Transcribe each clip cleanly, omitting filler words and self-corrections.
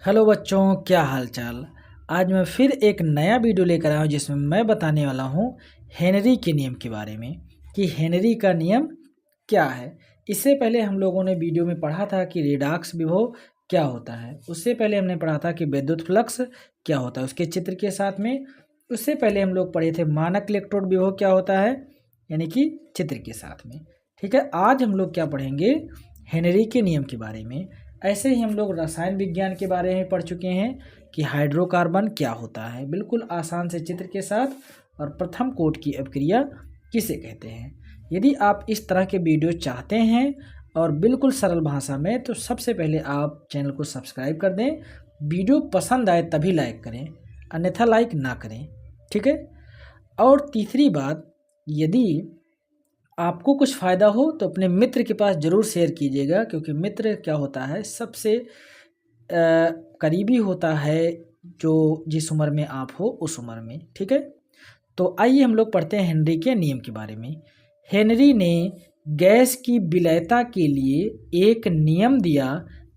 Hello बच्चों, क्या हाल चाल। आज मैं फिर एक नया वीडियो लेकर आया हूँ जिसमें मैं बताने वाला हूँ हेनरी के नियम के बारे में कि हेनरी का नियम क्या है। इससे पहले हम लोगों ने वीडियो में पढ़ा था कि रेडॉक्स विभव क्या होता है। उससे पहले हमने पढ़ा था कि विद्युत फ्लक्स क्या होता है उसके चित्र के साथ में। उससे पहले हम लोग पढ़े थे मानक इलेक्ट्रोड विभव क्या होता है, यानी कि चित्र के साथ में। ठीक है, आज हम लोग क्या पढ़ेंगे, हेनरी के नियम के बारे में। ऐसे ही हम लोग रसायन विज्ञान के बारे में पढ़ चुके हैं कि हाइड्रोकार्बन क्या होता है, बिल्कुल आसान से चित्र के साथ, और प्रथम कोट की अपक्रिया किसे कहते हैं। यदि आप इस तरह के वीडियो चाहते हैं और बिल्कुल सरल भाषा में, तो सबसे पहले आप चैनल को सब्सक्राइब कर दें। वीडियो पसंद आए तभी लाइक करें, अन्यथा लाइक ना करें। ठीक है। और तीसरी बात, यदि आपको कुछ फ़ायदा हो तो अपने मित्र के पास ज़रूर शेयर कीजिएगा, क्योंकि मित्र क्या होता है, सबसे करीबी होता है जो जिस उम्र में आप हो उस उम्र में। ठीक है, तो आइए हम लोग पढ़ते हैं हेनरी के नियम के बारे में। हेनरी ने गैस की विलयता के लिए एक नियम दिया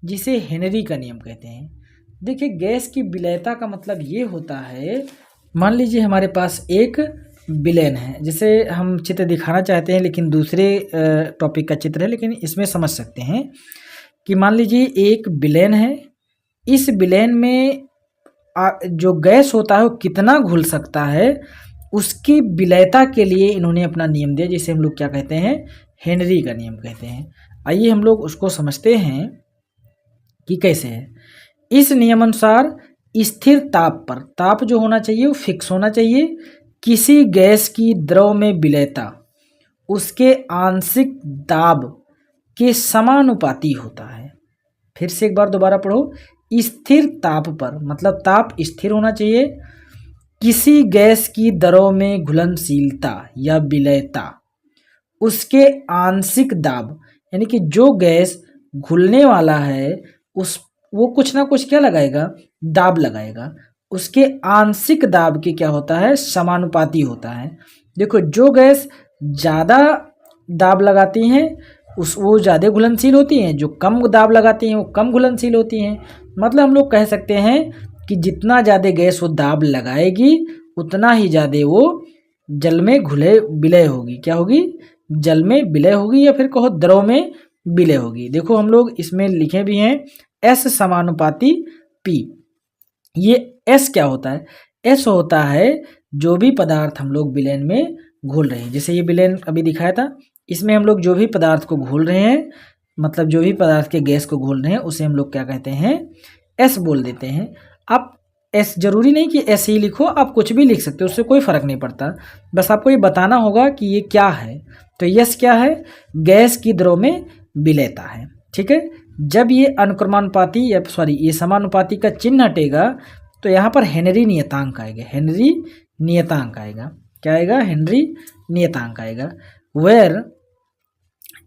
जिसे हेनरी का नियम कहते हैं। देखिए, गैस की विलयता का मतलब ये होता है, मान लीजिए हमारे पास एक विलेन है, जिसे हम चित्र दिखाना चाहते हैं लेकिन दूसरे टॉपिक का चित्र है, लेकिन इसमें समझ सकते हैं कि मान लीजिए एक विलेन है। इस विलेन में जो गैस होता है वो कितना घुल सकता है, उसकी विलयता के लिए इन्होंने अपना नियम दिया, जिसे हम लोग क्या कहते हैं, हेनरी का नियम कहते हैं। आइए हम लोग उसको समझते हैं कि कैसे है। इस नियम अनुसार स्थिर ताप पर, ताप जो होना चाहिए वो फिक्स होना चाहिए, किसी गैस की द्रव में विलयता उसके आंशिक दाब के समानुपाती होता है। फिर से एक बार दोबारा पढ़ो। स्थिर ताप पर मतलब ताप स्थिर होना चाहिए, किसी गैस की द्रव में घुलनशीलता या विलयता उसके आंशिक दाब, यानी कि जो गैस घुलने वाला है उस वो कुछ ना कुछ क्या लगाएगा, दाब लगाएगा, उसके आंशिक दाब के क्या होता है, समानुपाती होता है। देखो, जो गैस ज़्यादा दाब लगाती हैं वो ज़्यादा घुलनशील होती हैं, जो कम दाब लगाती हैं वो कम घुलनशील होती हैं। मतलब हम लोग कह सकते हैं कि जितना ज़्यादा गैस वो दाब लगाएगी उतना ही ज़्यादा वो जल में घुले विलय होगी। क्या होगी, जल में विलय होगी, या फिर कहो द्रव में विलय होगी। देखो, हम लोग इसमें लिखे भी हैं S समानुपाती P। ये S क्या होता है, S होता है जो भी पदार्थ हम लोग विलेन में घोल रहे हैं। जैसे ये विलेन अभी दिखाया था, इसमें हम लोग जो भी पदार्थ को घोल रहे हैं, मतलब जो भी पदार्थ के गैस को घोल रहे हैं, उसे हम लोग क्या कहते हैं, S बोल देते हैं। आप S जरूरी नहीं कि S ही लिखो, आप कुछ भी लिख सकते हो, उससे कोई फ़र्क नहीं पड़ता। बस आपको ये बताना होगा कि ये क्या है। तो यस क्या है, गैस की द्रव में विलयता है। ठीक है, जब ये अनुक्रमानुपाती या सॉरी ये समानुपाती का चिन्ह हटेगा तो यहाँ पर हेनरी नियतांक आएगा। हेनरी नियतांक आएगा, क्या आएगा, हेनरी नियतांक आएगा। वेयर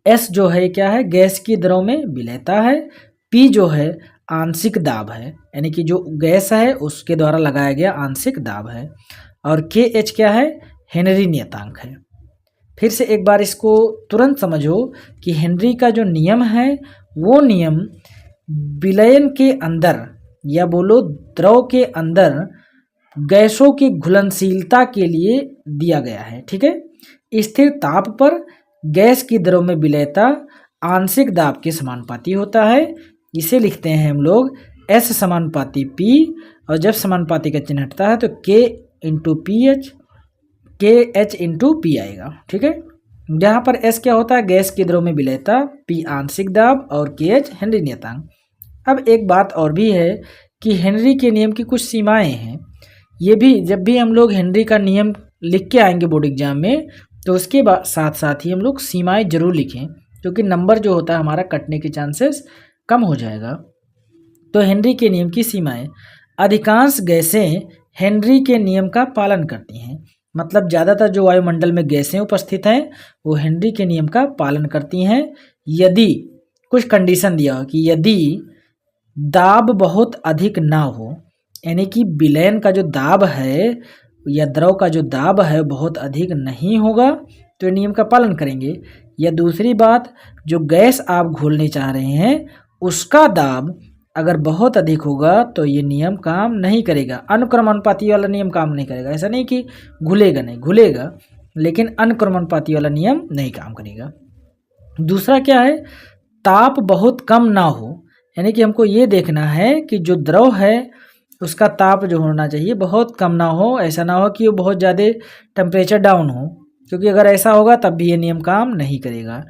एस जो है क्या है, गैस की द्रव में विलयता है। पी जो है आंशिक दाब है, यानी कि जो गैस है उसके द्वारा लगाया गया आंशिक दाब है। और के एच क्या है, हेनरी नियतांक है। फिर से एक बार इसको तुरंत समझो कि हेनरी का जो नियम है वो नियम विलयन के अंदर या बोलो द्रव के अंदर गैसों की घुलनशीलता के लिए दिया गया है। ठीक है, स्थिर ताप पर गैस की द्रव में विलयता आंशिक दाब के समानुपाती होता है। इसे लिखते हैं हम लोग S समानुपाती P, और जब समानुपाती का चिन्ह हटता है तो K इंटू पी एच, के एच इंटू पी आएगा। ठीक है, यहाँ पर S क्या होता है, गैस की द्रव में विलयता, P आंशिक दाब और के एच हेनरी नियतांक। अब एक बात और भी है कि हेनरी के नियम की कुछ सीमाएं हैं। ये भी जब भी हम लोग हेनरी का नियम लिख के आएंगे बोर्ड एग्जाम में, तो उसके साथ साथ ही हम लोग सीमाएं जरूर लिखें, क्योंकि नंबर जो होता है हमारा कटने के चांसेस कम हो जाएगा। तो हेनरी के नियम की सीमाएं, अधिकांश गैसें हेनरी के नियम का पालन करती हैं। मतलब ज़्यादातर जो वायुमंडल में गैसें उपस्थित हैं वो हेनरी के नियम का पालन करती हैं, यदि कुछ कंडीशन दिया हो कि यदि दाब बहुत अधिक ना हो, यानी कि विलयन का जो दाब है या द्रव का जो दाब है बहुत अधिक नहीं होगा तो नियम का पालन करेंगे। या दूसरी बात, जो गैस आप घोलने चाह रहे हैं उसका दाब अगर बहुत अधिक होगा तो ये नियम काम नहीं करेगा। अनुक्रमानुपाती वाला नियम काम नहीं करेगा। ऐसा नहीं कि घुलेगा नहीं, घुलेगा, लेकिन अनुक्रमानुपाती वाला नियम नहीं काम करेगा। दूसरा क्या है, ताप बहुत कम ना हो, यानी कि हमको ये देखना है कि जो द्रव है उसका ताप जो होना चाहिए बहुत कम ना हो। ऐसा ना हो कि वो बहुत ज़्यादा टेम्परेचर डाउन हो, क्योंकि अगर ऐसा होगा तब भी ये नियम काम नहीं करेगा।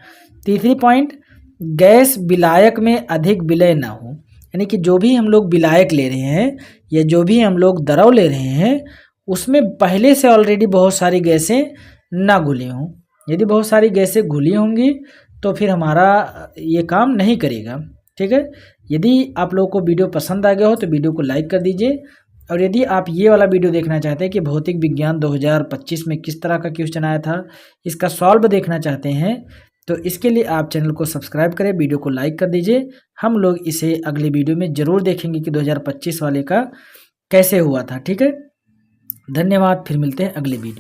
तीसरी पॉइंट, गैस विलायक में अधिक विलय ना हो, यानी कि जो भी हम लोग विलायक ले रहे हैं या जो भी हम लोग द्रव ले रहे हैं उसमें पहले से ऑलरेडी बहुत सारी गैसें ना घुली हों। यदि बहुत सारी गैसें घुली होंगी तो फिर हमारा ये काम नहीं करेगा। ठीक है, यदि आप लोगों को वीडियो पसंद आ गया हो तो वीडियो को लाइक कर दीजिए, और यदि आप ये वाला वीडियो देखना चाहते हैं कि भौतिक विज्ञान 2025 में किस तरह का क्वेश्चन आया था, इसका सॉल्व देखना चाहते हैं, तो इसके लिए आप चैनल को सब्सक्राइब करें, वीडियो को लाइक कर दीजिए। हम लोग इसे अगले वीडियो में ज़रूर देखेंगे कि 2025 वाले का कैसे हुआ था। ठीक है, धन्यवाद, फिर मिलते हैं अगले वीडियो।